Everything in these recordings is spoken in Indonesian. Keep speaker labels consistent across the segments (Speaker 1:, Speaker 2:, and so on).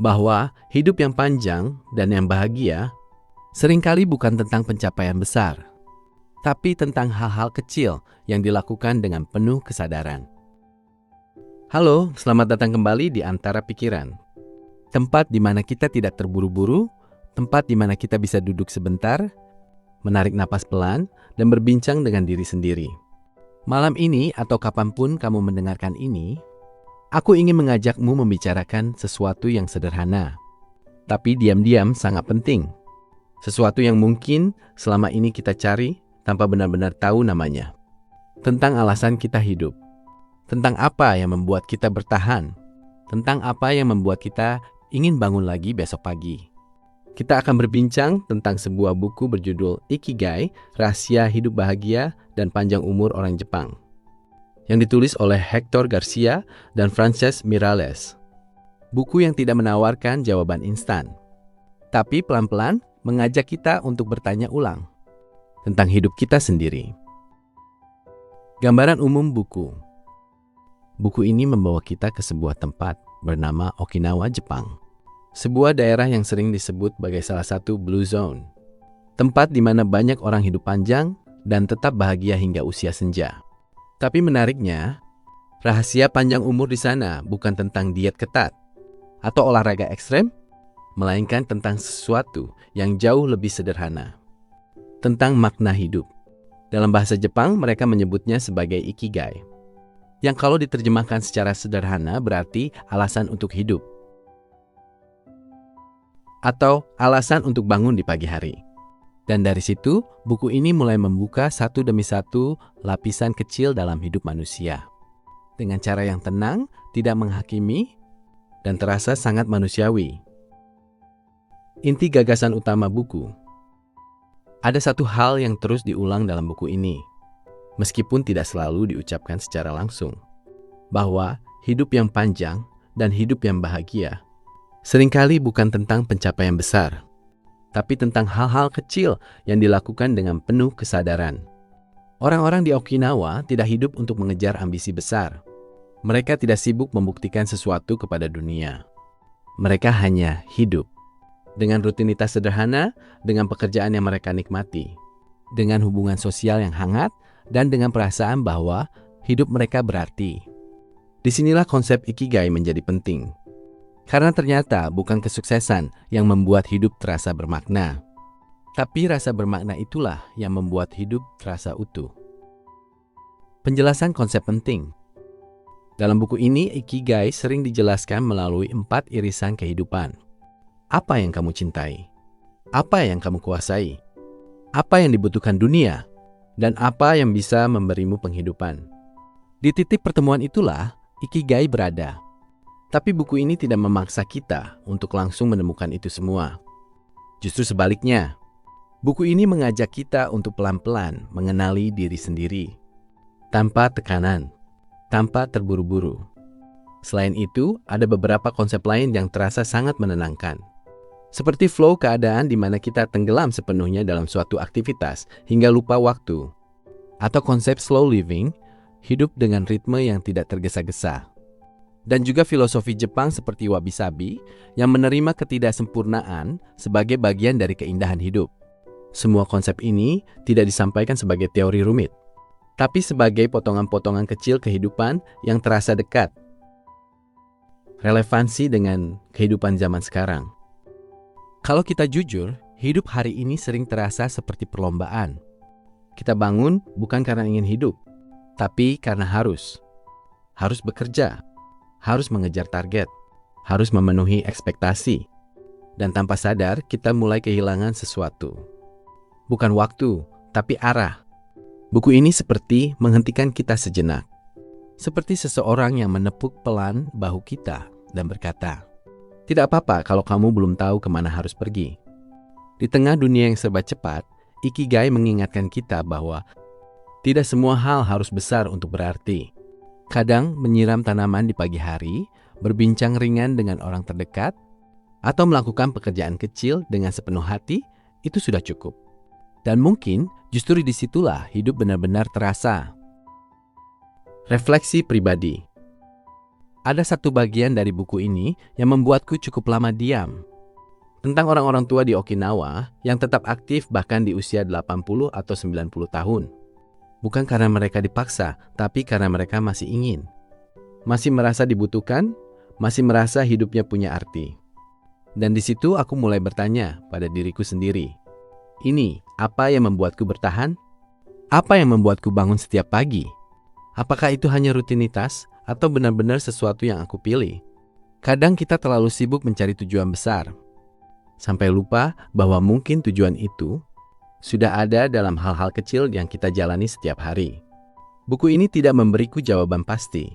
Speaker 1: bahwa hidup yang panjang dan yang bahagia seringkali bukan tentang pencapaian besar, tapi tentang hal-hal kecil yang dilakukan dengan penuh kesadaran. Halo, selamat datang kembali di Antara Pikiran. Tempat di mana kita tidak terburu-buru, tempat di mana kita bisa duduk sebentar, menarik napas pelan, dan berbincang dengan diri sendiri. Malam ini atau kapanpun kamu mendengarkan ini, aku ingin mengajakmu membicarakan sesuatu yang sederhana, tapi diam-diam sangat penting. Sesuatu yang mungkin selama ini kita cari tanpa benar-benar tahu namanya. Tentang alasan kita hidup. Tentang apa yang membuat kita bertahan. Tentang apa yang membuat kita ingin bangun lagi besok pagi. Kita akan berbincang tentang sebuah buku berjudul Ikigai, Rahasia Hidup Bahagia dan Panjang Umur Orang Jepang, yang ditulis oleh Hector Garcia dan Frances Miralles. Buku yang tidak menawarkan jawaban instan, tapi pelan-pelan mengajak kita untuk bertanya ulang tentang hidup kita sendiri. Gambaran umum buku. Buku ini membawa kita ke sebuah tempat bernama Okinawa, Jepang. Sebuah daerah yang sering disebut sebagai salah satu Blue Zone. Tempat di mana banyak orang hidup panjang dan tetap bahagia hingga usia senja. Tapi menariknya, rahasia panjang umur di sana bukan tentang diet ketat atau olahraga ekstrem, melainkan tentang sesuatu yang jauh lebih sederhana. Tentang makna hidup. Dalam bahasa Jepang, mereka menyebutnya sebagai Ikigai, yang kalau diterjemahkan secara sederhana berarti alasan untuk hidup, atau alasan untuk bangun di pagi hari. Dan dari situ, buku ini mulai membuka satu demi satu lapisan kecil dalam hidup manusia. Dengan cara yang tenang, tidak menghakimi, dan terasa sangat manusiawi. Inti gagasan utama buku. Ada satu hal yang terus diulang dalam buku ini, meskipun tidak selalu diucapkan secara langsung, bahwa hidup yang panjang dan hidup yang bahagia seringkali bukan tentang pencapaian besar, tapi tentang hal-hal kecil yang dilakukan dengan penuh kesadaran. Orang-orang di Okinawa tidak hidup untuk mengejar ambisi besar. Mereka tidak sibuk membuktikan sesuatu kepada dunia. Mereka hanya hidup dengan rutinitas sederhana, dengan pekerjaan yang mereka nikmati, dengan hubungan sosial yang hangat, dan dengan perasaan bahwa hidup mereka berarti. Disinilah konsep Ikigai menjadi penting. Karena ternyata bukan kesuksesan yang membuat hidup terasa bermakna, tapi rasa bermakna itulah yang membuat hidup terasa utuh. Penjelasan konsep penting. Dalam buku ini, Ikigai sering dijelaskan melalui 4 irisan kehidupan. Apa yang kamu cintai? Apa yang kamu kuasai? Apa yang dibutuhkan dunia? Dan apa yang bisa memberimu penghidupan? Di titik pertemuan itulah Ikigai berada. Tapi buku ini tidak memaksa kita untuk langsung menemukan itu semua. Justru sebaliknya, buku ini mengajak kita untuk pelan-pelan mengenali diri sendiri, tanpa tekanan, tanpa terburu-buru. Selain itu, ada beberapa konsep lain yang terasa sangat menenangkan. Seperti flow keadaan di mana kita tenggelam sepenuhnya dalam suatu aktivitas hingga lupa waktu. Atau konsep slow living, hidup dengan ritme yang tidak tergesa-gesa. Dan juga filosofi Jepang seperti wabi-sabi yang menerima ketidaksempurnaan sebagai bagian dari keindahan hidup. Semua konsep ini tidak disampaikan sebagai teori rumit, tapi sebagai potongan-potongan kecil kehidupan yang terasa dekat. Relevansi dengan kehidupan zaman sekarang. Kalau kita jujur, hidup hari ini sering terasa seperti perlombaan. Kita bangun bukan karena ingin hidup, tapi karena harus. Harus bekerja. Harus mengejar target, harus memenuhi ekspektasi. Dan tanpa sadar, kita mulai kehilangan sesuatu. Bukan waktu, tapi arah. Buku ini seperti menghentikan kita sejenak. Seperti seseorang yang menepuk pelan bahu kita dan berkata, "Tidak apa-apa kalau kamu belum tahu kemana harus pergi." Di tengah dunia yang serba cepat, Ikigai mengingatkan kita bahwa tidak semua hal harus besar untuk berarti. Kadang menyiram tanaman di pagi hari, berbincang ringan dengan orang terdekat, atau melakukan pekerjaan kecil dengan sepenuh hati, itu sudah cukup. Dan mungkin justru disitulah hidup benar-benar terasa. Refleksi pribadi. ada satu bagian dari buku ini yang membuatku cukup lama diam. Tentang orang-orang tua di Okinawa yang tetap aktif bahkan di usia 80 atau 90 tahun. Bukan karena mereka dipaksa, tapi karena mereka masih ingin. Masih merasa dibutuhkan, masih merasa hidupnya punya arti. Dan di situ aku mulai bertanya pada diriku sendiri. Ini, apa yang membuatku bertahan? Apa yang membuatku bangun setiap pagi? Apakah itu hanya rutinitas atau benar-benar sesuatu yang aku pilih? Kadang kita terlalu sibuk mencari tujuan besar, sampai lupa bahwa mungkin tujuan itu sudah ada dalam hal-hal kecil yang kita jalani setiap hari. Buku ini tidak memberiku jawaban pasti,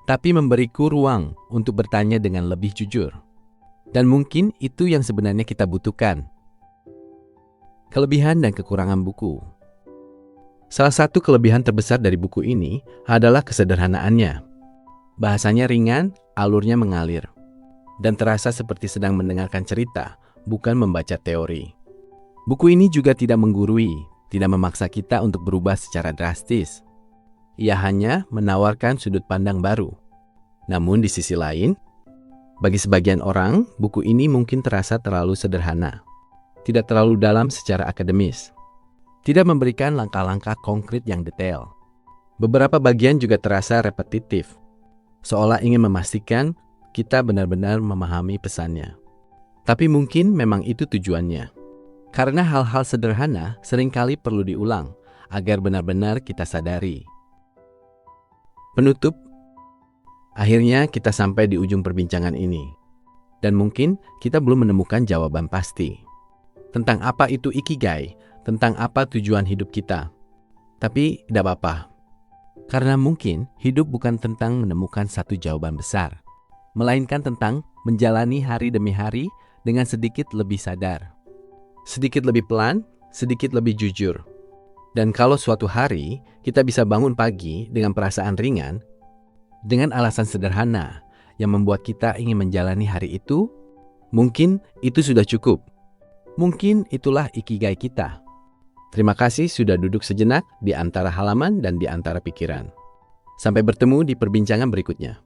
Speaker 1: tapi memberiku ruang untuk bertanya dengan lebih jujur. Dan mungkin itu yang sebenarnya kita butuhkan. Kelebihan dan kekurangan buku. Salah satu kelebihan terbesar dari buku ini adalah kesederhanaannya. Bahasanya ringan, alurnya mengalir, dan terasa seperti sedang mendengarkan cerita, bukan membaca teori. Buku ini juga tidak menggurui, tidak memaksa kita untuk berubah secara drastis. Ia hanya menawarkan sudut pandang baru. Namun di sisi lain, bagi sebagian orang, buku ini mungkin terasa terlalu sederhana, tidak terlalu dalam secara akademis, tidak memberikan langkah-langkah konkret yang detail. Beberapa bagian juga terasa repetitif, seolah ingin memastikan kita benar-benar memahami pesannya. Tapi mungkin memang itu tujuannya. Karena hal-hal sederhana seringkali perlu diulang agar benar-benar kita sadari. Penutup, akhirnya kita sampai di ujung perbincangan ini. Dan mungkin kita belum menemukan jawaban pasti tentang apa itu ikigai, tentang apa tujuan hidup kita. Tapi tidak apa-apa, karena mungkin hidup bukan tentang menemukan satu jawaban besar, melainkan tentang menjalani hari demi hari dengan sedikit lebih sadar, sedikit lebih pelan, sedikit lebih jujur. Dan kalau suatu hari kita bisa bangun pagi dengan perasaan ringan, dengan alasan sederhana yang membuat kita ingin menjalani hari itu, mungkin itu sudah cukup. Mungkin itulah ikigai kita. Terima kasih sudah duduk sejenak di antara halaman dan di antara pikiran. Sampai bertemu di perbincangan berikutnya.